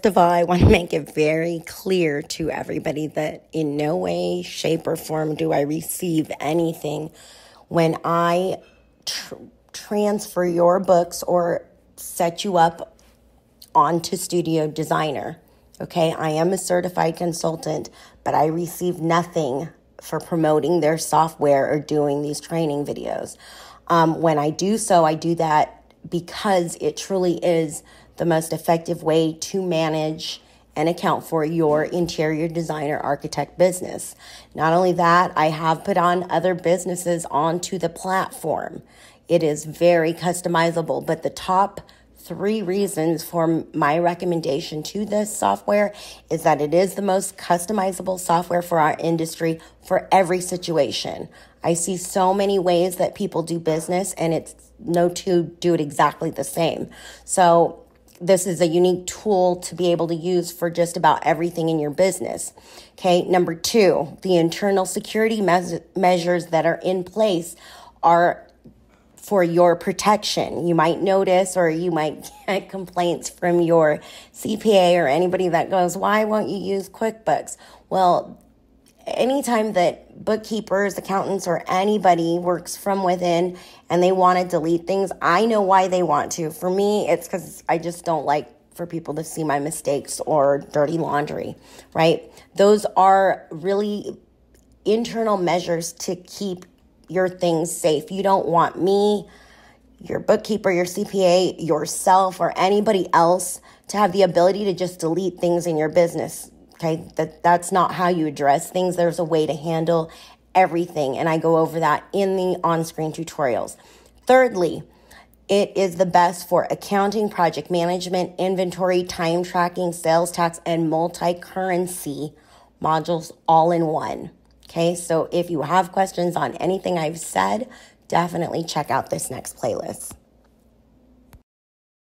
First of all, I want to make it very clear to everybody that in no way, shape, or form do I receive anything when I transfer your books or set you up onto Studio Designer. Okay, I am a certified consultant, but I receive nothing for promoting their software or doing these training videos. When I do so, I do that because it truly is the most effective way to manage and account for your interior designer architect business. Not only that, I have put on other businesses onto the platform. It is very customizable, but the top 3 reasons for my recommendation to this software is that it is the most customizable software for our industry for every situation. I see so many ways that people do business, and it's no two do it exactly the same. So this is a unique tool to be able to use for just about everything in your business. Okay, number 2, the internal security measures that are in place are for your protection. You might notice, or you might get complaints from your CPA or anybody that goes, why won't you use QuickBooks? Well, anytime that bookkeepers, accountants, or anybody works from within and they want to delete things, I know why they want to. For me, it's because I just don't like for people to see my mistakes or dirty laundry, right? Those are really internal measures to keep your things safe. You don't want me, your bookkeeper, your CPA, yourself, or anybody else to have the ability to just delete things in your business. Okay, that's not how you address things. There's a way to handle everything, and I go over that in the on-screen tutorials. Thirdly, it is the best for accounting, project management, inventory, time tracking, sales tax, and multi-currency modules all in one. Okay, so if you have questions on anything I've said, definitely check out this next playlist.